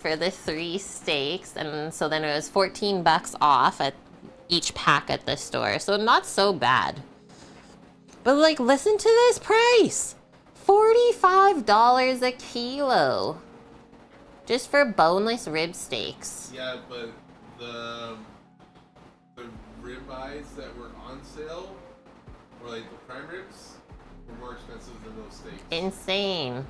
for the 3 steaks, and so then it was 14 bucks off at each pack at the store, so not so bad. But like, listen to this price, $45 a kilo, just for boneless rib steaks. Yeah, but the ribeyes that were on sale, or like the prime ribs, were more expensive than those steaks. Insane.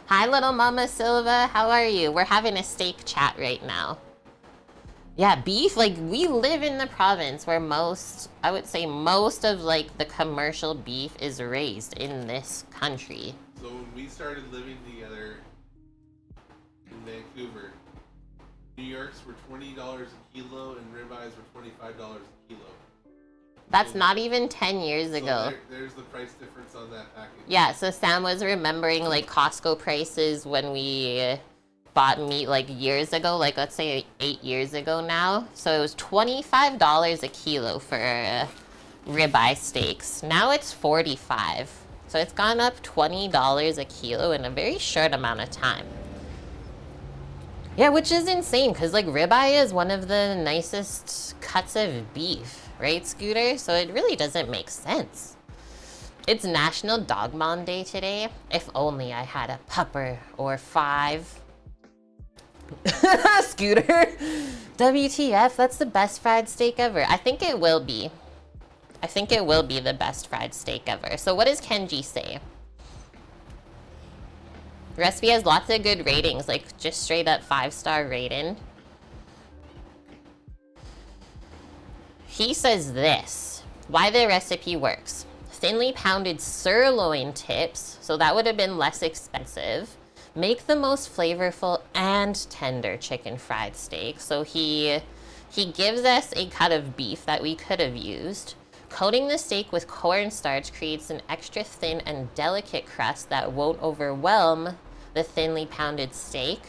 Hi, little Mama Silva. How are you? We're having a steak chat right now. Yeah, beef, like, we live in the province where I would say most of, like, the commercial beef is raised in this country. So when we started living together in Vancouver, New York's were $20 a kilo and ribeyes were $25 a kilo. That's not even 10 years ago. There's the price difference on that package. Yeah, so Sam was remembering like Costco prices when we bought meat like years ago, like let's say 8 years ago now. So it was $25 a kilo for ribeye steaks. Now it's $45. So it's gone up $20 a kilo in a very short amount of time. Yeah, which is insane because like ribeye is one of the nicest cuts of beef, right, Scooter? So it really doesn't make sense. It's National Dog Mom Day today. If only I had a pupper or 5. Scooter. WTF, that's the best fried steak ever. I think it will be. I think it will be the best fried steak ever. So what does Kenji say? The recipe has lots of good ratings, like just straight up 5-star rating. He says this, why the recipe works. Thinly pounded sirloin tips, so that would have been less expensive, make the most flavorful and tender chicken fried steak. So he gives us a cut of beef that we could have used. Coating the steak with cornstarch creates an extra thin and delicate crust that won't overwhelm the thinly pounded steak.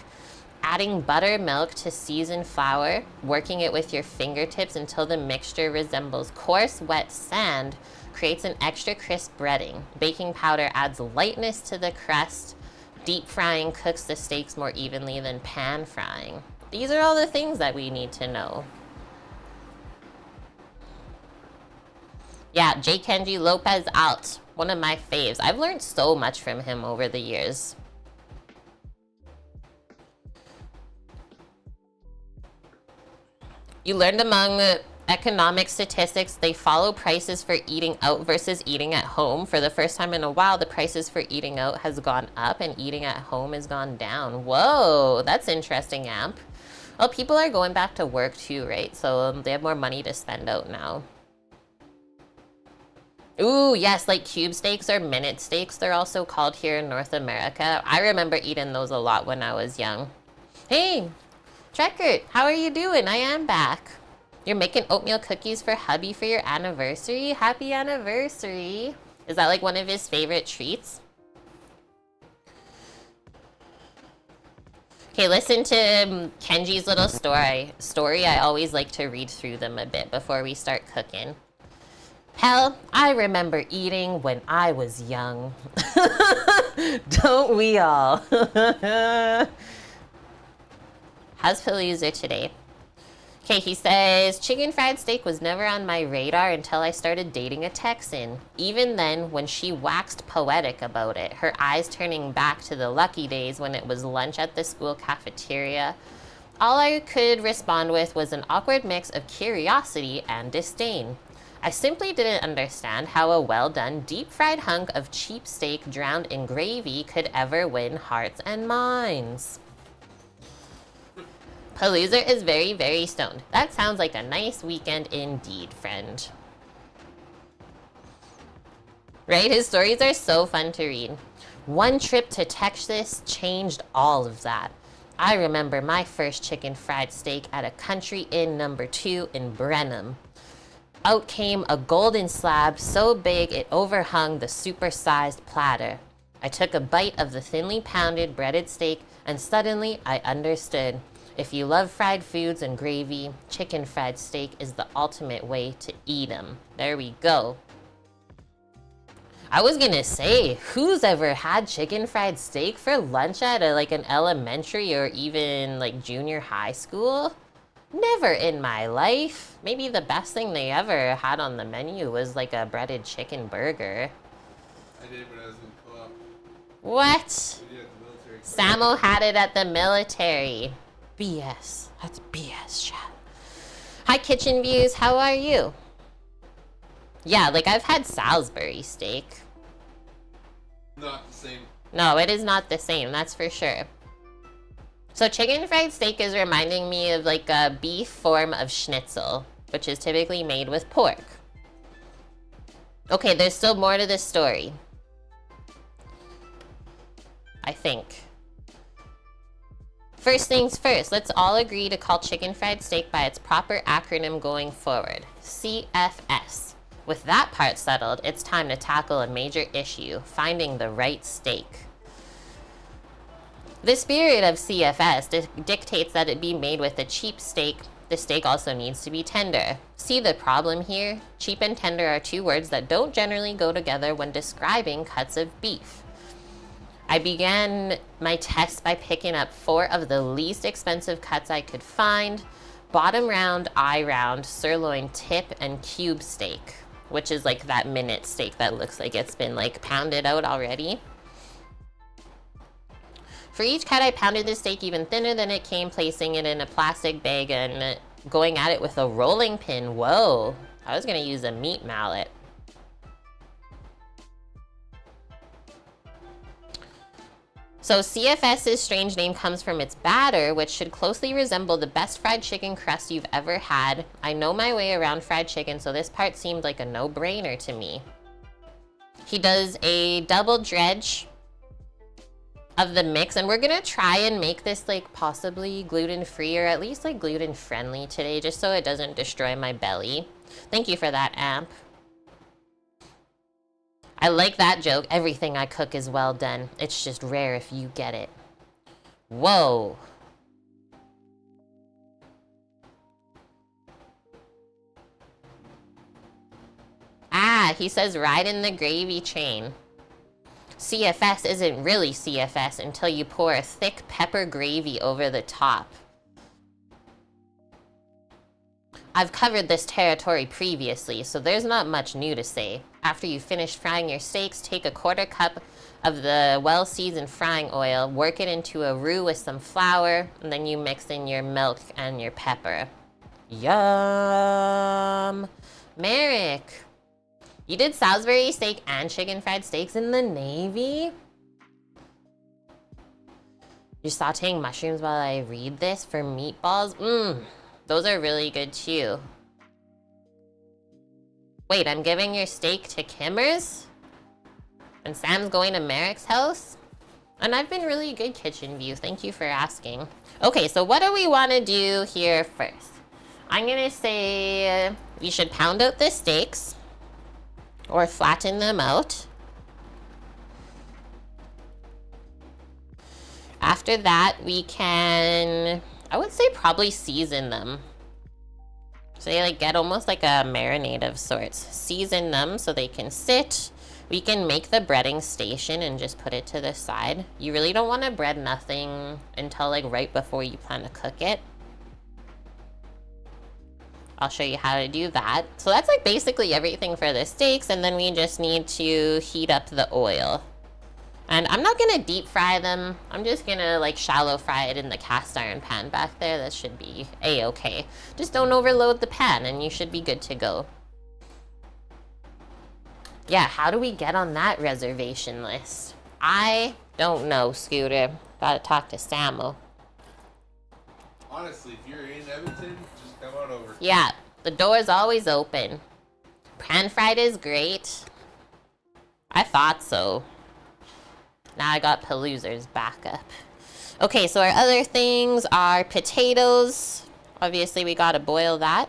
Adding buttermilk to seasoned flour, working it with your fingertips until the mixture resembles coarse, wet sand, creates an extra crisp breading. Baking powder adds lightness to the crust. Deep frying cooks the steaks more evenly than pan frying. These are all the things that we need to know. Yeah, J. Kenji Lopez out. One of my faves. I've learned so much from him over the years. You learned among economic statistics, they follow prices for eating out versus eating at home. For the first time in a while, the prices for eating out has gone up and eating at home has gone down. Whoa, that's interesting, Amp. Well, people are going back to work too, right? So they have more money to spend out now. Ooh, yes, like cube steaks or minute steaks, they're also called here in North America. I remember eating those a lot when I was young. Hey, Trekkert, how are you doing? I am back. You're making oatmeal cookies for hubby for your anniversary? Happy anniversary. Is that like one of his favorite treats? Okay, listen to Kenji's little story. I always like to read through them a bit before we start cooking. Hell, I remember eating when I was young. Don't we all? How's Palooza today? Okay, he says, chicken fried steak was never on my radar until I started dating a Texan. Even then, when she waxed poetic about it, her eyes turning back to the lucky days when it was lunch at the school cafeteria, all I could respond with was an awkward mix of curiosity and disdain. I simply didn't understand how a well-done, deep-fried hunk of cheap steak drowned in gravy could ever win hearts and minds. Palooza is very, very stoned. That sounds like a nice weekend indeed, friend. Right? His stories are so fun to read. One trip to Texas changed all of that. I remember my first chicken fried steak at a Country Inn #2 in Brenham. Out came a golden slab so big it overhung the super-sized platter. I took a bite of the thinly pounded breaded steak and suddenly I understood. If you love fried foods and gravy, chicken fried steak is the ultimate way to eat them. There we go. I was gonna say, who's ever had chicken fried steak for lunch at like an elementary or even like junior high school? Never in my life. Maybe the best thing they ever had on the menu was like a breaded chicken burger. I did when I was in co-op. What? We did at the military. Samo had it at the military. BS. That's BS, chat. Hi, Kitchen Views. How are you? Yeah, like I've had Salisbury steak. Not the same. No, it is not the same. That's for sure. So chicken fried steak is reminding me of like a beef form of schnitzel, which is typically made with pork. Okay, there's still more to this story. I think. First things first, let's all agree to call chicken fried steak by its proper acronym going forward, CFS. With that part settled, it's time to tackle a major issue, finding the right steak. The spirit of CFS dictates that it be made with a cheap steak. The steak also needs to be tender. See the problem here? Cheap and tender are two words that don't generally go together when describing cuts of beef. I began my test by picking up 4 of the least expensive cuts I could find: bottom round, eye round, sirloin tip, and cube steak, which is like that minute steak that looks like it's been like pounded out already. For each cut, I pounded the steak even thinner than it came, placing it in a plastic bag and going at it with a rolling pin. Whoa, I was gonna use a meat mallet. So CFS's strange name comes from its batter, which should closely resemble the best fried chicken crust you've ever had. I know my way around fried chicken, so this part seemed like a no-brainer to me. He does a double dredge of the mix, and we're gonna try and make this like possibly gluten-free or at least like gluten-friendly today, just so it doesn't destroy my belly. Thank you for that, Amp. I like that joke. Everything I cook is well done. It's just rare if you get it. Whoa. Ah, he says ride in the gravy train. CFS isn't really CFS until you pour a thick pepper gravy over the top. I've covered this territory previously, so there's not much new to say. After you finish frying your steaks, take a 1/4 cup of the well-seasoned frying oil, work it into a roux with some flour, and then you mix in your milk and your pepper. Yum! Merrick, you did Salisbury steak and chicken fried steaks in the Navy? You're sauteing mushrooms while I read this for meatballs? Those are really good too. Wait, I'm giving your steak to Kimmer's? And Sam's going to Merrick's house? And I've been really good, Kitchen View. Thank you for asking. Okay, so what do we want to do here first? I'm gonna say we should pound out the steaks or flatten them out. After that, we can, I would say probably season them. So they like get almost like a marinade of sorts. Season them so they can sit. We can make the breading station and just put it to the side. You really don't want to bread nothing until like right before you plan to cook it. I'll show you how to do that. So that's like basically everything for the steaks, and then we just need to heat up the oil. And I'm not gonna deep fry them. I'm just gonna like shallow fry it in the cast iron pan back there. That should be a-okay. Just don't overload the pan and you should be good to go. Yeah, how do we get on that reservation list? I don't know, Scooter. Gotta talk to Samo. Honestly, if you're in Edmonton, just come on over. Yeah, the door's always open. Pan fried is great. I thought so. Now I got Palooza's backup. Okay, so our other things are potatoes. Obviously, we gotta boil that.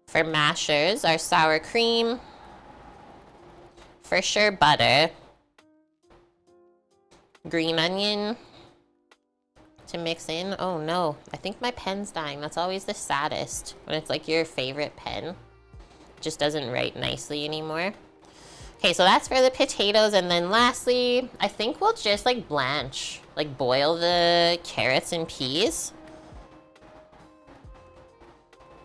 For mashers, our sour cream. For sure, butter. Green onion to mix in. Oh no, I think my pen's dying. That's always the saddest when it's like your favorite pen. It just doesn't write nicely anymore. Okay, so that's for the potatoes, and then lastly, I think we'll just like blanch, like boil the carrots and peas.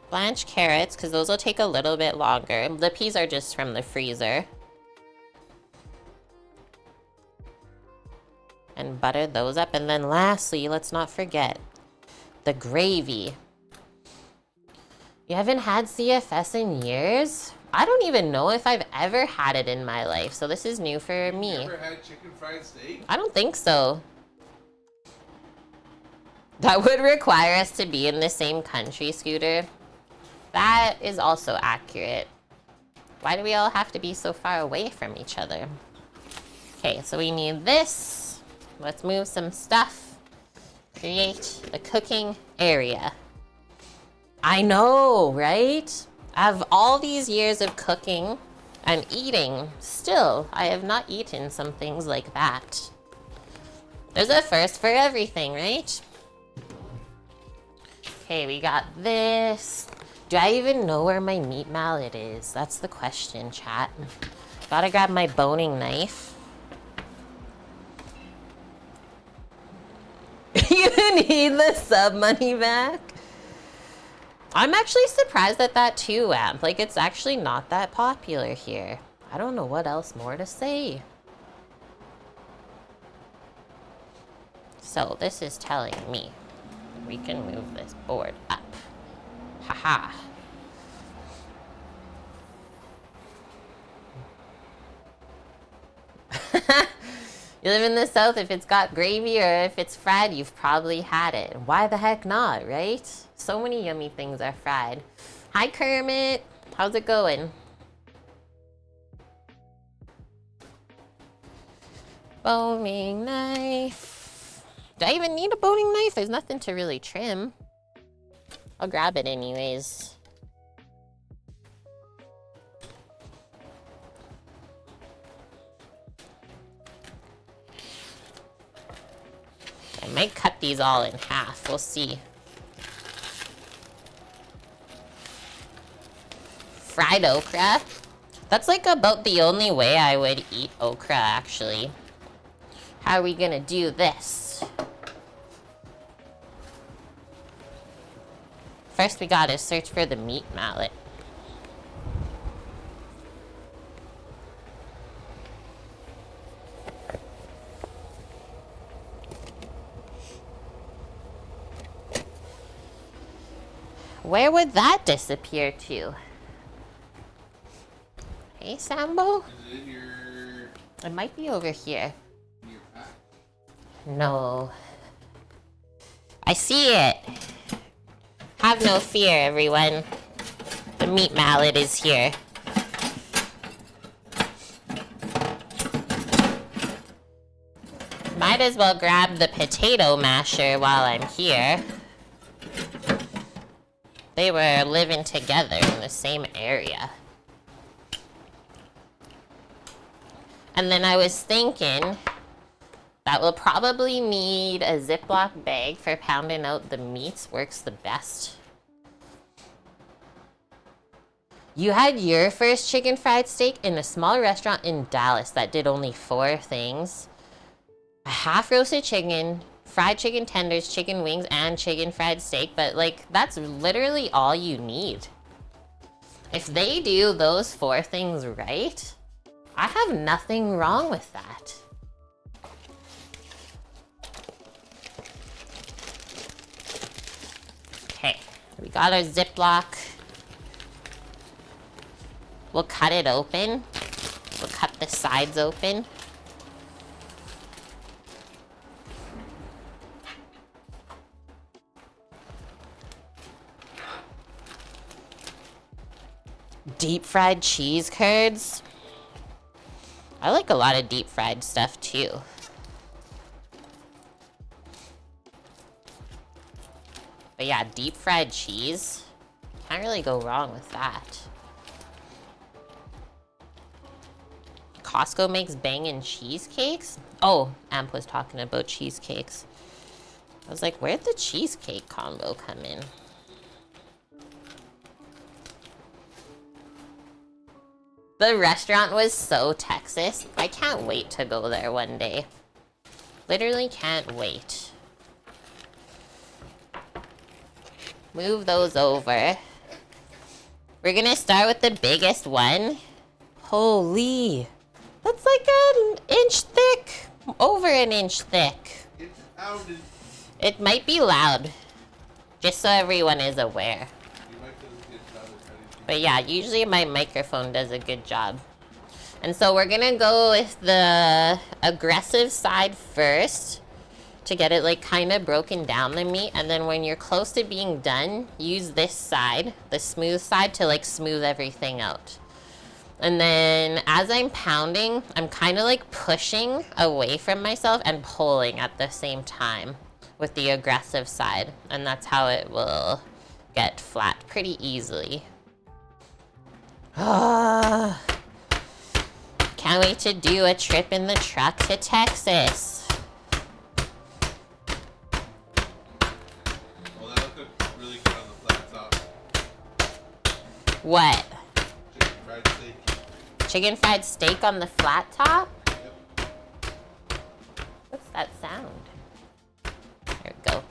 Blanch carrots, because those will take a little bit longer. The peas are just from the freezer. And butter those up, and then lastly, let's not forget the gravy. You haven't had CFS in years? I don't even know if I've ever had it in my life, so this is new for me. You ever had chicken fried steak? I don't think so. That would require us to be in the same country, Scooter. That is also accurate. Why do we all have to be so far away from each other? Okay, so we need this. Let's move some stuff. Create a cooking area. I know, right? Of all these years of cooking and eating, still, I have not eaten some things like that. There's a first for everything, right? Okay, we got this. Do I even know where my meat mallet is? That's the question, chat. Gotta grab my boning knife. You need the sub money back? I'm actually surprised at that too, Amp. Like, it's actually not that popular here. I don't know what else more to say. So, this is telling me we can move this board up. Haha. You live in the South, if it's got gravy or if it's fried, you've probably had it. Why the heck not, right? So many yummy things are fried. Hi, Kermit. How's it going? Boning knife. Do I even need a boning knife? There's nothing to really trim. I'll grab it anyways. I might cut these all in half. We'll see. Fried okra. That's like about the only way I would eat okra, actually. How are we gonna do this? First, we gotta search for the meat mallet. Where would that disappear to? Hey, Sambo? Is it in your... It might be over here. in your pack? No. I see it. Have no fear, everyone. The meat mallet is here. Might as well grab the potato masher while I'm here. They were living together in the same area. And then I was thinking that we'll probably need a Ziploc bag for pounding out the meats. Works the best. You had your first chicken fried steak in a small restaurant in Dallas that did only 4 things. A half roasted chicken, fried chicken tenders, chicken wings, and chicken fried steak, but like, that's literally all you need. If they do those 4 things right, I have nothing wrong with that. Okay, we got our Ziploc. We'll cut it open. We'll cut the sides open. Deep fried cheese curds. I like a lot of deep fried stuff too. But yeah, deep fried cheese. Can't really go wrong with that. Costco makes bangin' cheesecakes? Oh, Amp was talking about cheesecakes. I was like, where'd the cheesecake combo come in? The restaurant was so Texas. I can't wait to go there one day. Literally can't wait. Move those over. We're gonna start with the biggest one. Holy. That's like an inch thick. Over an inch thick. It's pounded. It might be loud. Just so everyone is aware. But yeah, usually my microphone does a good job. And so we're gonna go with the aggressive side first to get it like kind of broken down, the meat. And then when you're close to being done, use this side, the smooth side, to like smooth everything out. And then as I'm pounding, I'm kind of like pushing away from myself and pulling at the same time with the aggressive side. And that's how it will get flat pretty easily. Ah. Can't wait to do a trip in the truck to Texas. Well, that'll cook really good on the flat top. What? Chicken fried steak. Chicken fried steak on the flat top? Yep. What's that sound? There we go.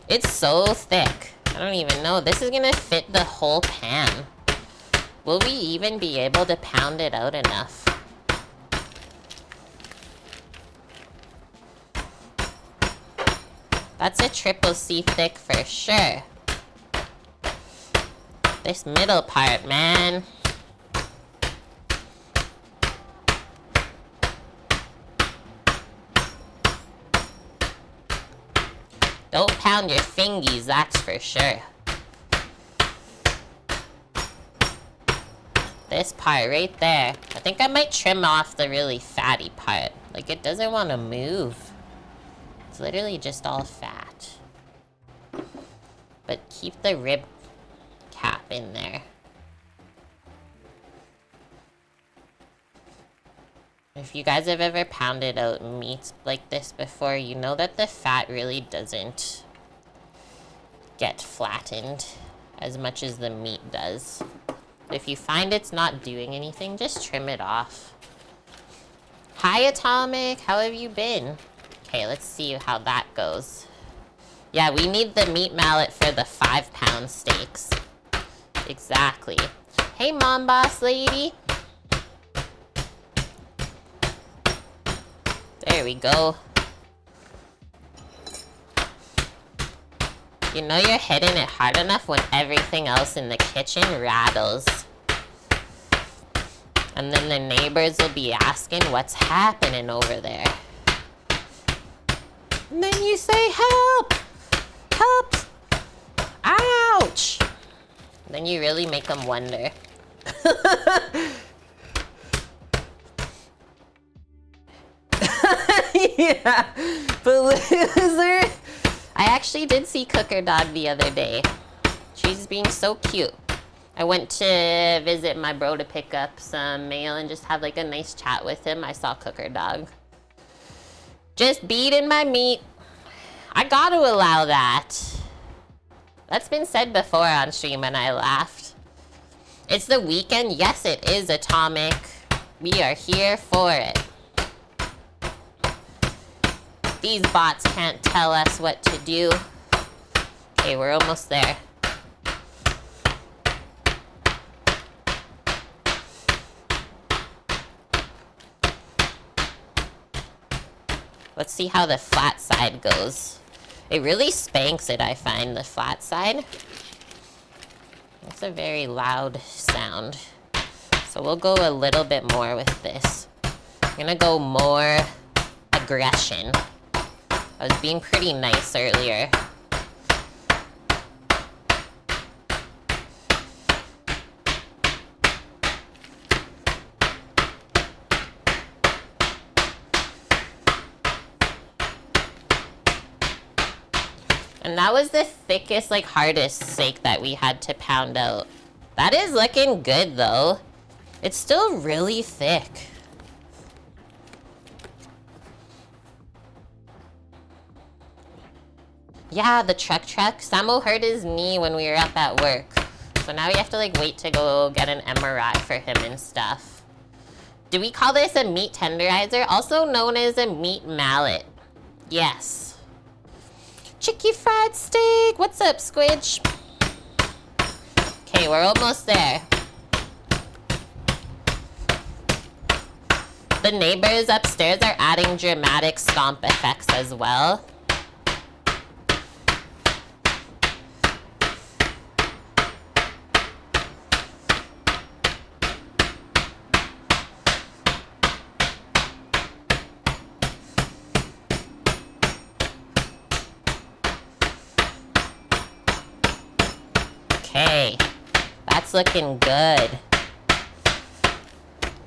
It's so thick. I don't even know. This is gonna fit the whole pan. Will we even be able to pound it out enough? That's a triple C thick for sure. This middle part, man. Don't pound your fingies, that's for sure. This part right there. I think I might trim off the really fatty part. Like, it doesn't want to move. It's literally just all fat. But keep the rib cap in there. If you guys have ever pounded out meats like this before, you know that the fat really doesn't get flattened as much as the meat does. If you find it's not doing anything, just trim it off. Hi, Atomic. How have you been? Okay, let's see how that goes. Yeah, we need the meat mallet for the 5-pound steaks. Exactly. Hey, Mom Boss Lady. There we go. You know you're hitting it hard enough when everything else in the kitchen rattles. And then the neighbors will be asking what's happening over there. And then you say, help! Help! Ouch! Then you really make them wonder. Yeah, but loser. I actually did see Cooker Dog the other day. She's being so cute. I went to visit my bro to pick up some mail and just have like a nice chat with him. I saw Cooker Dog. Just beating my meat. I gotta allow that. That's been said before on stream and I laughed. It's the weekend. Yes, it is, Atomic. We are here for it. These bots can't tell us what to do. Okay, we're almost there. Let's see how the flat side goes. It really spanks it, I find, the flat side. It's a very loud sound. So we'll go a little bit more with this. I'm gonna go more aggression. I was being pretty nice earlier. And that was the thickest, like, hardest steak that we had to pound out. That is looking good, though. It's still really thick. Yeah, the truck. Samo hurt his knee when we were up at work. So now we have to like wait to go get an MRI for him and stuff. Do we call this a meat tenderizer? Also known as a meat mallet. Yes. Chicky fried steak. What's up, Squidge? Okay, we're almost there. The neighbors upstairs are adding dramatic stomp effects as well. Okay, that's looking good.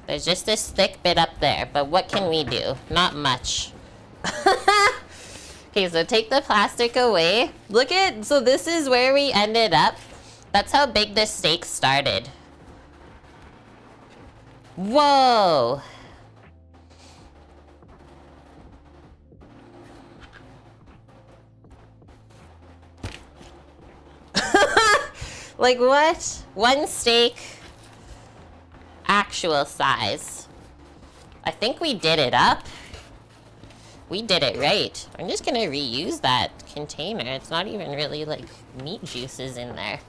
There's just this thick bit up there, but what can we do? Not much. Okay, so take the plastic away. Look at, so this is where we ended up. That's how big this steak started. Whoa. Like what? One steak, actual size. I think we did it up. We did it right. I'm just gonna reuse that container. It's not even really like meat juices in there.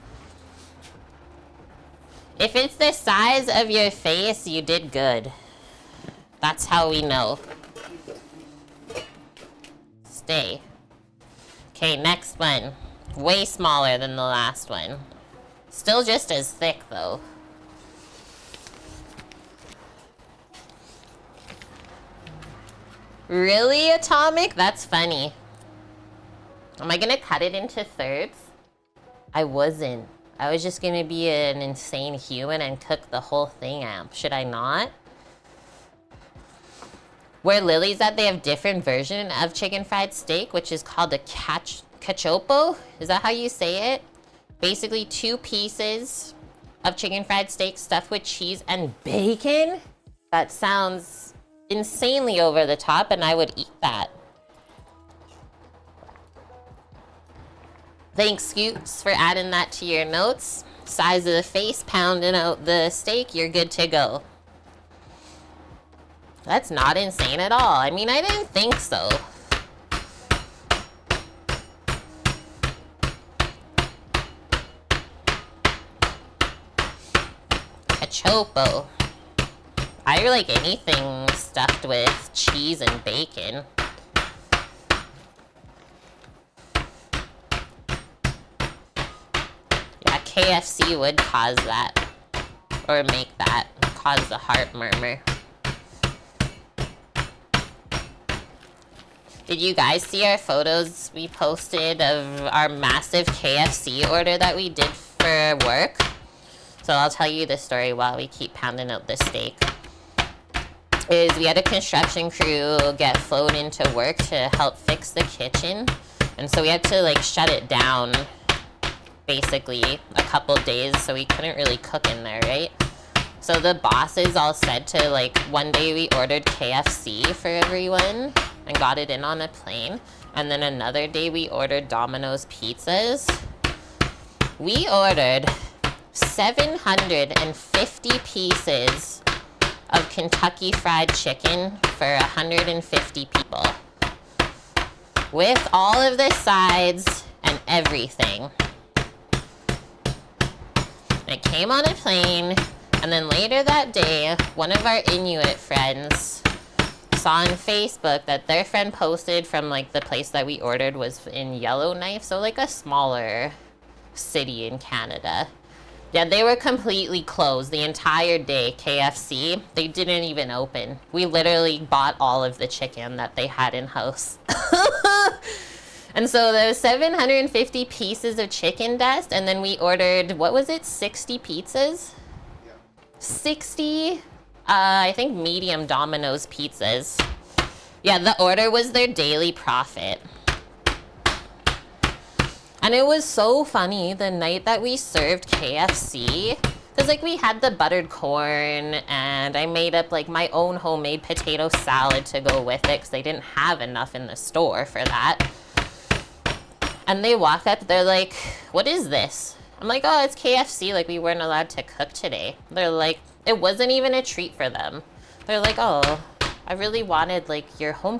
If it's the size of your face, you did good. That's how we know. Stay. Okay, next one. Way smaller than the last one. Still just as thick though. Really, Atomic? That's funny. Am I gonna cut it into thirds? I wasn't. I was just gonna be an insane human and cook the whole thing out. Should I not? Where Lily's at, they have different version of chicken fried steak, which is called a cachopo. Is that how you say it? Basically 2 pieces of chicken fried steak stuffed with cheese and bacon. That sounds insanely over the top, and I would eat that. Thanks, Scoots, for adding that to your notes. Size of the face, pounding out the steak, you're good to go. That's not insane at all. I mean, I didn't think so. Cachopo. I like anything stuffed with cheese and bacon. Yeah, KFC would cause that. Or make that. Cause the heart murmur. Did you guys see our photos we posted of our massive KFC order that we did for work? So I'll tell you the story while we keep pounding out the steak. We had a construction crew get flown into work to help fix the kitchen. And so we had to like shut it down basically a couple days, so we couldn't really cook in there, right? So the bosses all said to like, one day we ordered KFC for everyone and got it in on a plane. And then another day we ordered Domino's pizzas. We ordered 750 pieces of Kentucky Fried Chicken for 150 people. With all of the sides and everything. It came on a plane, and then later that day, one of our Inuit friends saw on Facebook that their friend posted from like the place that we ordered was in Yellowknife, so like a smaller city in Canada. Yeah, they were completely closed the entire day, KFC. They didn't even open. We literally bought all of the chicken that they had in-house. And so there was 750 pieces of chicken dust, and then we ordered, what was it, 60 pizzas? Yeah. 60, I think medium Domino's pizzas. Yeah, the order was their daily profit. And it was so funny the night that we served KFC, because like we had the buttered corn, and I made up like my own homemade potato salad to go with it because they didn't have enough in the store for that. And they walk up, they're like, "What is this?" I'm like, oh, it's KFC. Like, we weren't allowed to cook today. They're like, it wasn't even a treat for them. They're like, oh, I really wanted, like, your home